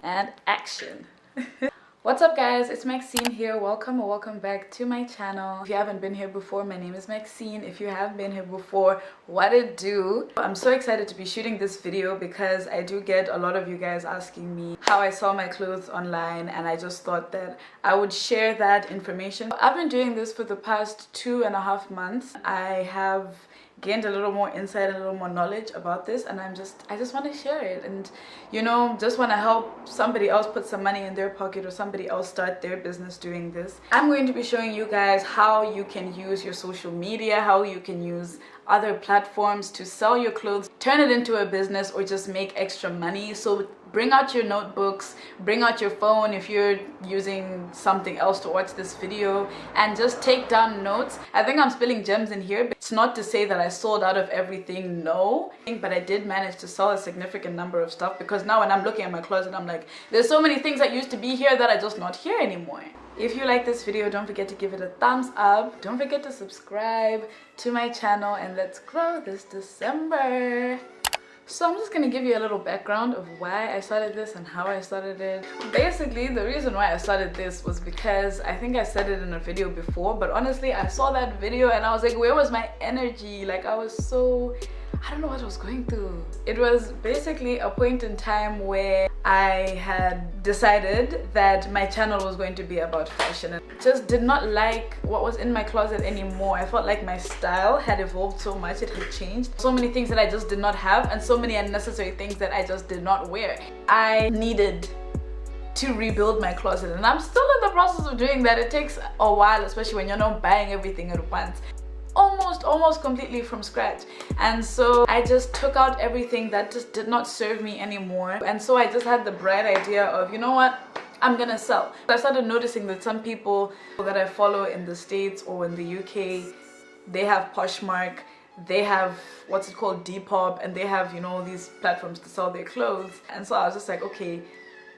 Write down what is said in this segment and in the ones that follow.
and action. What's up guys, it's Maxine here. Welcome or welcome back to my channel. If you haven't been here before, my name is Maxine. If you have been here before, what it do? I'm so excited to be shooting this video because I do get a lot of you guys asking me how I sell my clothes online, and I just thought that I would share that information. I've been doing this for the past 2.5 months. I have gained a little more insight and a little more knowledge about this, and I just want to share it, and you know, just want to help somebody else put some money in their pocket or somebody else start their business doing this. I'm going to be showing you guys how you can use your social media, how you can use other platforms to sell your clothes, turn it into a business, or just make extra money. So bring out your notebooks, bring out your phone if you're using something else to watch this video, and just take down notes. I think I'm spilling gems in here, but it's not to say that I sold out of everything, no, but I did manage to sell a significant number of stuff, because now when I'm looking at my closet, I'm like, there's so many things that used to be here that are just not here anymore. If you like this video, don't forget to give it a thumbs up. Don't forget to subscribe to my channel, and let's grow this December. So I'm just gonna give you a little background of why I started this and how I started it. Basically, the reason why I started this was because I think I said it in a video before, but honestly, I saw that video and I was like, where was my energy? Like, I was so, I don't know what I was going through. It was basically a point in time where I had decided that my channel was going to be about fashion, and just did not like what was in my closet anymore. I felt like my style had evolved so much, it had changed. So many things that I just did not have, and so many unnecessary things that I just did not wear. I needed to rebuild my closet, and I'm still in the process of doing that. It takes a while, especially when you're not buying everything at once. Almost completely from scratch. And so I just took out everything that just did not serve me anymore, and so I just had the bright idea of, you know what, I'm gonna sell. I started noticing that some people that I follow in the States or in the UK, they have Poshmark, they have what's it called, Depop, and they have, you know, these platforms to sell their clothes. And so I was just like, okay,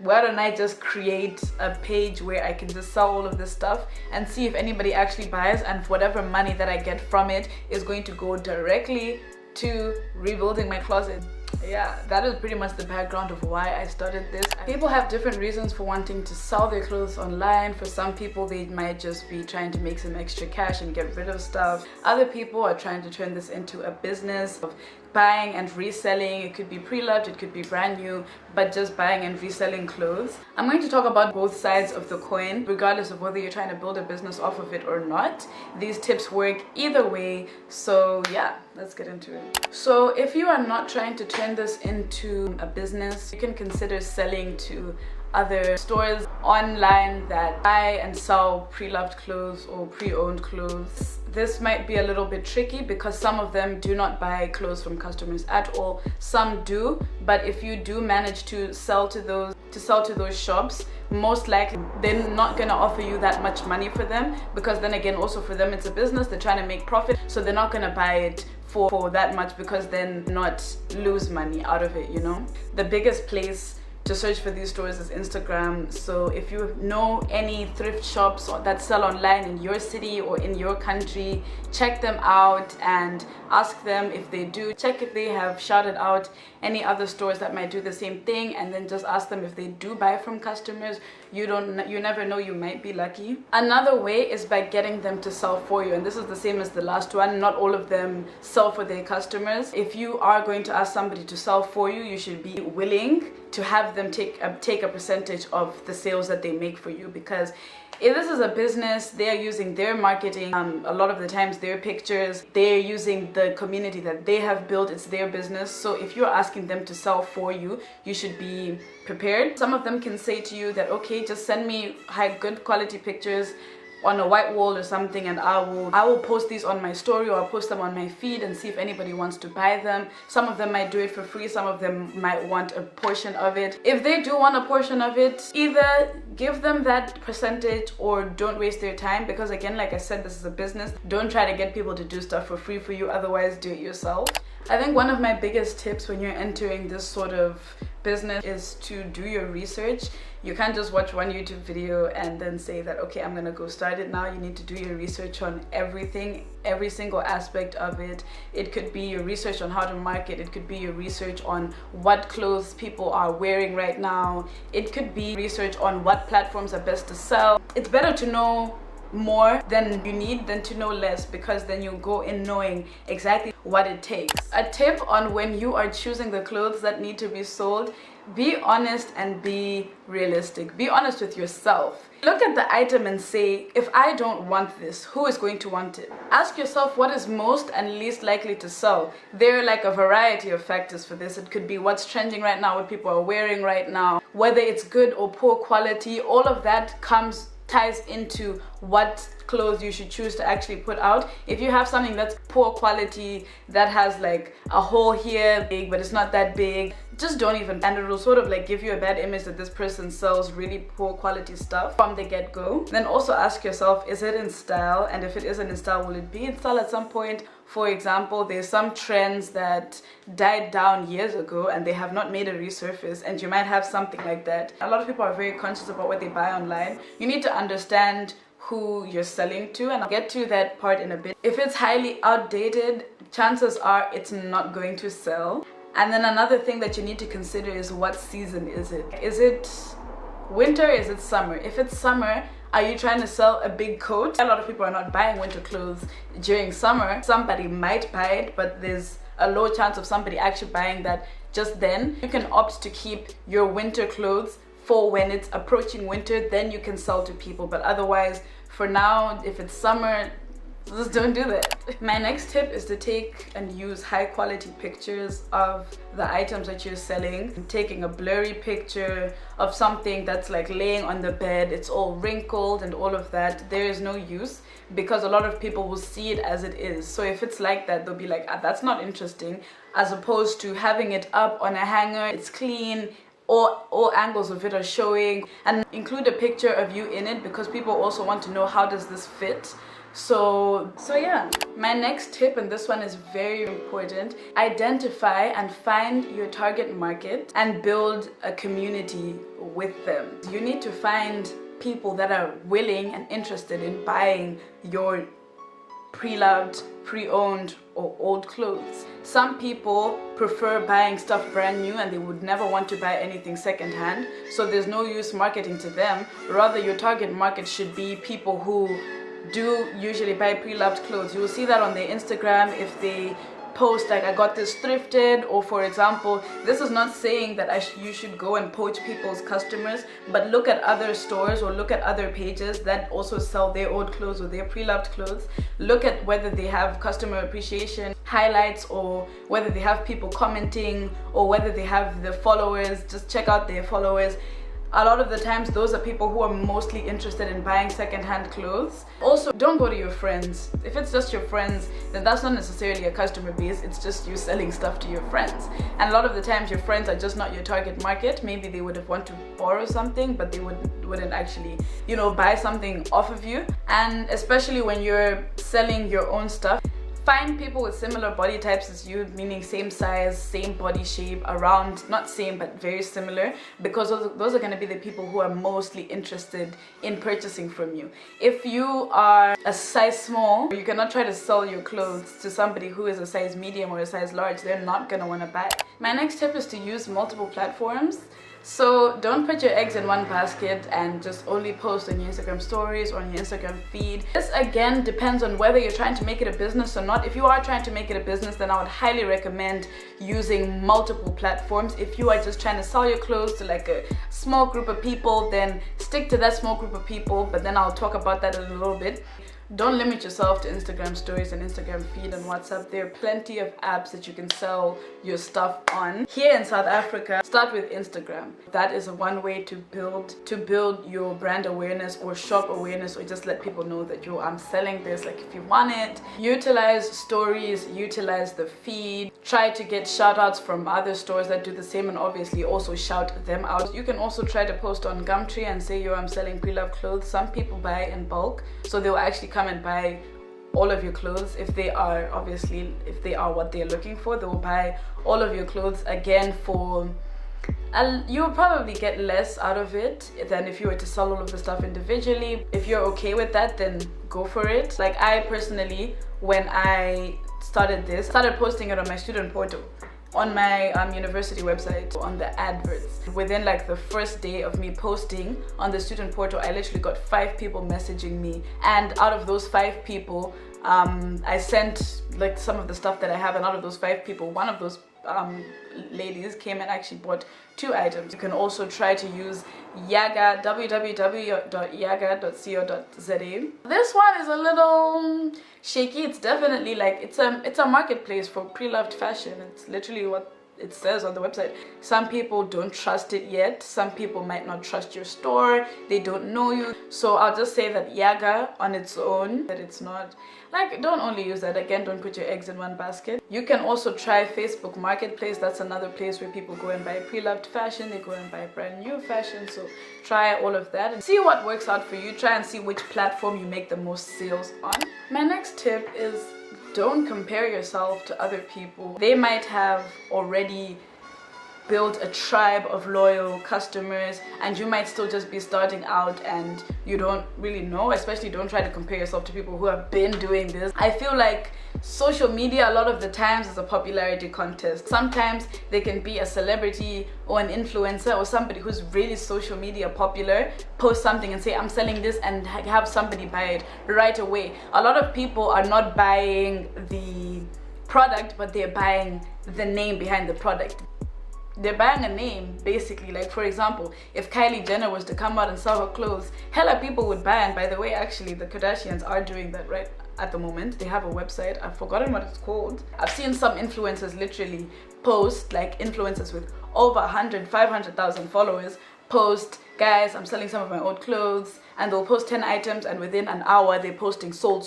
why don't I just create a page where I can just sell all of this stuff and see if anybody actually buys, and whatever money that I get from it is going to go directly to rebuilding my closet. Yeah, that is pretty much the background of why I started this. People have different reasons for wanting to sell their clothes online. For some people, they might just be trying to make some extra cash and get rid of stuff. Other people are trying to turn this into a business of buying and reselling. It could be pre-loved, it could be brand new, but just buying and reselling clothes. I'm going to talk about both sides of the coin, regardless of whether you're trying to build a business off of it or not. These tips work either way, so yeah, let's get into it. So if you are not trying to turn this into a business, you can consider selling to other stores online that buy and sell pre-loved clothes or pre-owned clothes. This might be a little bit tricky because some of them do not buy clothes from customers at all. Some do, but if you do manage to sell to those shops, most likely they're not going to offer you that much money for them, because then again, also for them it's a business, they're trying to make profit, so they're not going to buy it for that much, because then not lose money out of it, you know. The biggest place to search for these stores is Instagram. So if you know any thrift shops that sell online in your city or in your country, check them out and ask them if they do. Check if they have shouted out any other stores that might do the same thing, and then just ask them if they do buy from customers. You never know, you might be lucky. Another way is by getting them to sell for you, and this is the same as the last one. Not all of them sell for their customers. If you are going to ask somebody to sell for you, you should be willing to have them take a percentage of the sales that they make for you, because if this is a business, they are using their marketing, a lot of the times their pictures, they're using the community that they have built. It's their business. So if you're asking them to sell for you, you should be prepared. Some of them can say to you that, okay, just send me good quality pictures on a white wall or something, and I will post these on my story, or I'll post them on my feed and see if anybody wants to buy them. Some of them might do it for free, some of them might want a portion of it. If they do want a portion of it, either give them that percentage or don't waste their time, because again, like I said, this is a business. Don't try to get people to do stuff for free for you, otherwise do it yourself. I think one of my biggest tips when you're entering this sort of business is to do your research. You can't just watch one YouTube video and then say that, okay, I'm gonna go start it now. You need to do your research on everything, every single aspect of it. It could be your research on how to market. It could be your research on what clothes people are wearing right now. It could be research on what platforms are best to sell. It's better to know more than you need than to know less, because then you go in knowing exactly what it takes. A tip on when you are choosing the clothes that need to be sold: be honest and be realistic. Be honest with yourself. Look at the item and say, if I don't want this, who is going to want it? Ask yourself what is most and least likely to sell. There are like a variety of factors for this. It could be what's trending right now, what people are wearing right now, whether it's good or poor quality. All of that ties into what clothes you should choose to actually put out. If you have something that's poor quality, that has like a hole here big but it's not that big, just don't even, and it will sort of like give you a bad image that this person sells really poor quality stuff from the get-go. Then also ask yourself, is it in style? And if it isn't in style, will it be in style at some point? For example, there's some trends that died down years ago and they have not made a resurface, and you might have something like that. A lot of people are very conscious about what they buy online. You need to understand who you're selling to, and I'll get to that part in a bit. If it's highly outdated, chances are it's not going to sell. And then another thing that you need to consider is, what season is it? Is it winter? Is it summer? If it's summer, are you trying to sell a big coat? A lot of people are not buying winter clothes during summer. Somebody might buy it, but there's a low chance of somebody actually buying that just then. You can opt to keep your winter clothes for when it's approaching winter, then you can sell to people. But otherwise, for now, if it's summer, just don't do that. My next tip is to take and use high quality pictures of the items that you're selling. Taking a blurry picture of something that's like laying on the bed, it's all wrinkled and all of that, there is no use, because a lot of people will see it as it is. So if it's like that, they'll be like, ah, that's not interesting, as opposed to having it up on a hanger, it's clean, all angles of it are showing, and include a picture of you in it, because people also want to know, how does this fit? So yeah, my next tip, and this one is very important: identify and find your target market and build a community with them. You need to find people that are willing and interested in buying your pre-loved, pre-owned or old clothes. Some people prefer buying stuff brand new and they would never want to buy anything secondhand, so there's no use marketing to them. Rather, your target market should be people who do usually buy pre-loved clothes. You will see that on their Instagram if they post like, I got this thrifted, or for example, this is not saying that you should go and poach people's customers, but look at other stores or look at other pages that also sell their old clothes or their pre-loved clothes. Look at whether they have customer appreciation highlights, or whether they have people commenting, or whether they have the followers. Just check out their followers. A lot of the times those are people who are mostly interested in buying secondhand clothes. Also, don't go to your friends. If it's just your friends, then that's not necessarily a customer base, it's just you selling stuff to your friends. And a lot of the times your friends are just not your target market. Maybe they would have want to borrow something, but they wouldn't actually, buy something off of you. And especially when you're selling your own stuff, find people with similar body types as you, meaning same size, same body shape, around, not same, but very similar, because those are going to be the people who are mostly interested in purchasing from you. If you are a size small, you cannot try to sell your clothes to somebody who is a size medium or a size large. They're not going to want to buy. My next tip is to use multiple platforms. So don't put your eggs in one basket and just only post on your Instagram stories or on your Instagram feed. This again depends on whether you're trying to make it a business or not. If you are trying to make it a business, then I would highly recommend using multiple platforms. If you are just trying to sell your clothes to like a small group of people, then stick to that small group of people, but then I'll talk about that in a little bit. Don't limit yourself to Instagram stories and Instagram feed and WhatsApp. There are plenty of apps that you can sell your stuff on. Here in South Africa, start with Instagram. That is one way to build your brand awareness or shop awareness, or just let people know that I'm selling this. Like, if you want it, utilize stories, utilize the feed, try to get shout outs from other stores that do the same, and obviously also shout them out. You can also try to post on Gumtree and say, I'm selling pre-loved clothes. Some people buy in bulk, so they'll actually come and buy all of your clothes. If they are what they're looking for, they will buy all of your clothes again for you'll probably get less out of it than if you were to sell all of the stuff individually. If you're okay with that, then go for it. Like I personally, when I started posting it on my student portal, on my university website, on the adverts. Within like the first day of me posting on the student portal, I literally got 5 people messaging me, and out of those 5 people, I sent like some of the stuff that I have, and out of those 5 people, one of those ladies came and actually bought 2 items. You can also try to use Yaga, www.yaga.co.za. This one is a little shaky. It's definitely like it's a marketplace for pre-loved fashion. It's literally what it says on the website. Some people don't trust it yet. Some people might not trust your store. They don't know you. So I'll just say that Yaga on its own, that it's not like, don't only use that. Again, don't put your eggs in one basket. You can also try Facebook Marketplace. That's another place where people go and buy pre-loved fashion. They go and buy brand new fashion. So try all of that and see what works out for you. Try and see which platform you make the most sales on. My next tip is, don't compare yourself to other people. They might have already built a tribe of loyal customers, and you might still just be starting out and you don't really know. Especially don't try to compare yourself to people who have been doing this. I feel like social media a lot of the times is a popularity contest. Sometimes they can be a celebrity or an influencer or somebody who's really social media popular, post something and say, I'm selling this, and have somebody buy it right away. A lot of people are not buying the product, but they're buying the name behind the product. They're buying a name, basically. Like, for example, if Kylie Jenner was to come out and sell her clothes, hella people would buy. And by the way, actually, the Kardashians are doing that right at the moment. They have a website. I've forgotten what it's called. I've seen some influencers literally post, like influencers with over 500,000 followers, post, guys, I'm selling some of my old clothes, and they'll post 10 items, and within an hour they're posting sold.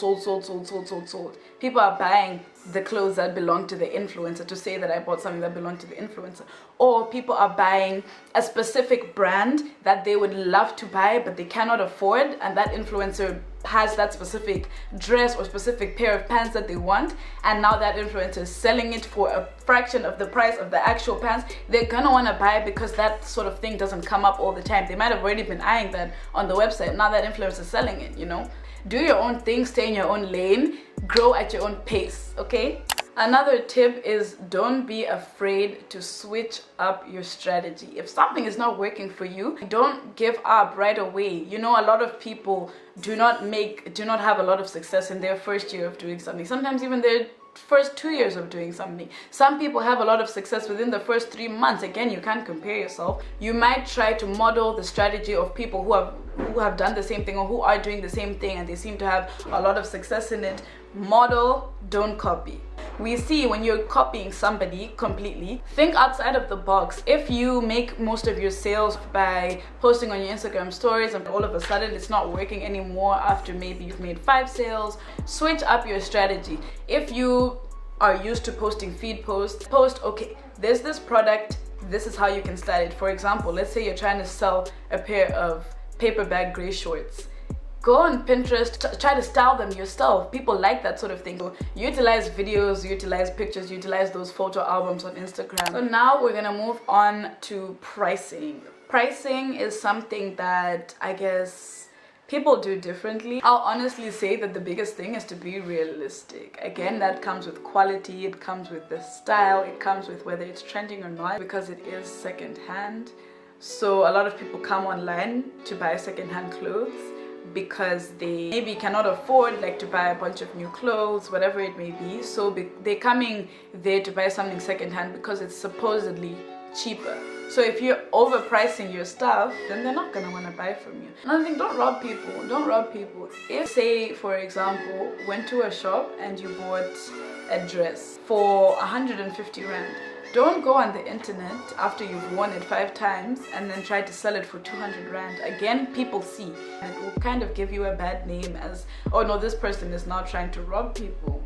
People are buying the clothes that belong to the influencer to say that I bought something that belonged to the influencer. Or people are buying a specific brand that they would love to buy but they cannot afford, and that influencer has that specific dress or specific pair of pants that they want, and now that influencer is selling it for a fraction of the price of the actual pants. They're gonna want to buy it because that sort of thing doesn't come up all the time. They might have already been eyeing that on the website. Now that influencer is selling it, you know. Do your own thing, stay in your own lane, grow at your own pace, okay? Another tip is, don't be afraid to switch up your strategy. If something is not working for you, don't give up right away. You know, a lot of people do not have a lot of success in their first year of doing something. Sometimes even their first 2 years of doing something. Some people have a lot of success within the first 3 months. Again, you can't compare yourself. You might try to model the strategy of people who have done the same thing or who are doing the same thing and they seem to have a lot of success in it. Model, don't copy. We see when you're copying somebody completely, think outside of the box. If you make most of your sales by posting on your Instagram stories and all of a sudden it's not working anymore after maybe you've made 5 sales, switch up your strategy. If you are used to posting feed posts, post, okay, there's this product, this is how you can style it. For example, let's say you're trying to sell a pair of paper bag gray shorts. Go on Pinterest, try to style them yourself. People like that sort of thing. So utilize videos, utilize pictures, utilize those photo albums on Instagram. So now we're gonna move on to pricing. Pricing is something that I guess people do differently. I'll honestly say that the biggest thing is to be realistic. Again, that comes with quality, it comes with the style, it comes with whether it's trending or not, because it is secondhand. So a lot of people come online to buy secondhand clothes because they maybe cannot afford like to buy a bunch of new clothes, whatever it may be. So they're coming there to buy something secondhand because it's supposedly cheaper. So if you're overpricing your stuff, then they're not gonna want to buy from you. Another thing, don't rob people. Don't rob people. If, say, for example, went to a shop and you bought a dress for 150 rand, don't go on the internet after you've worn it 5 times and then try to sell it for 200 rand. Again, people see, and it will kind of give you a bad name as, oh no, this person is now trying to rob people.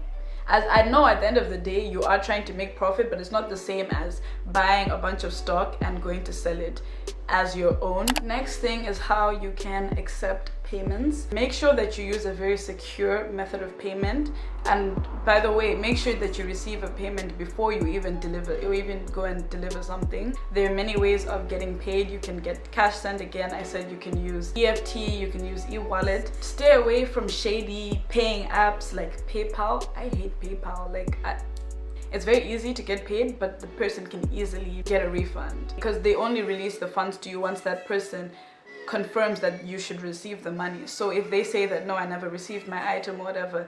As I know, at the end of the day, you are trying to make profit, but it's not the same as buying a bunch of stock and going to sell it as your own. Next thing is how you can accept payments. Make sure that you use a very secure method of payment, and by the way, make sure that you receive a payment before you even deliver or even go and deliver something. There are many ways of getting paid. You can get cash send, again I said you can use EFT, you can use e-wallet. Stay away from shady paying apps like PayPal. I hate PayPal. It's very easy to get paid, but the person can easily get a refund because they only release the funds to you once that person confirms that you should receive the money. So if they say that no, I never received my item or whatever,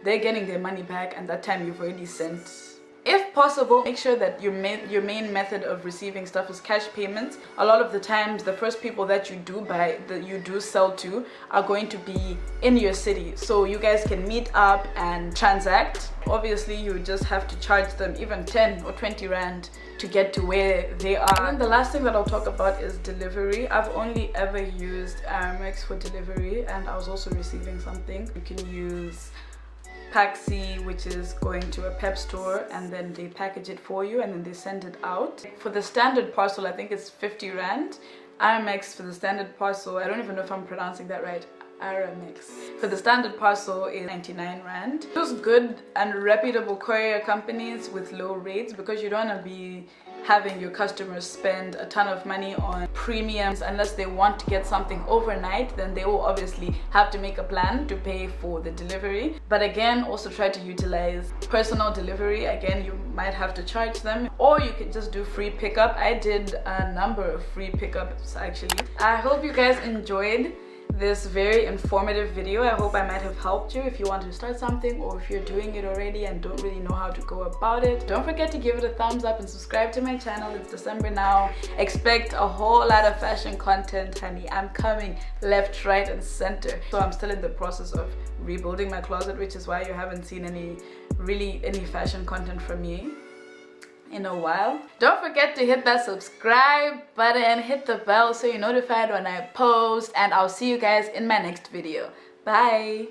they're getting their money back, and that time you've already sent. If possible, make sure that your main method of receiving stuff is cash payments. A lot of the times the first people that you do sell to are going to be in your city, so you guys can meet up and transact. Obviously you just have to charge them even 10 or 20 rand to get to where they are. And then the last thing that I'll talk about is delivery. I've only ever used Aramex for delivery, and I was also receiving something. You can use Paxi, which is going to a pep store and then they package it for you and then they send it out. For the standard parcel, I think it's 50 rand. Aramex for the standard parcel, I don't even know if I'm pronouncing that right, Aramex for the standard parcel is 99 rand. Those good and reputable courier companies with low rates, because you don't want to be having your customers spend a ton of money on premiums unless they want to get something overnight. Then they will obviously have to make a plan to pay for the delivery. But again, also try to utilize personal delivery. Again, you might have to charge them, or you can just do free pickup. I did a number of free pickups actually. I hope you guys enjoyed this very informative video. I hope I might have helped you if you want to start something, or if you're doing it already and don't really know how to go about it. Don't forget to give it a thumbs up and subscribe to my channel. It's December now. Expect a whole lot of fashion content, honey. I'm coming left, right and center. So I'm still in the process of rebuilding my closet, which is why you haven't seen any fashion content from me in a while. Don't forget to hit that subscribe button, hit the bell so you're notified when I post, and I'll see you guys in my next video. Bye.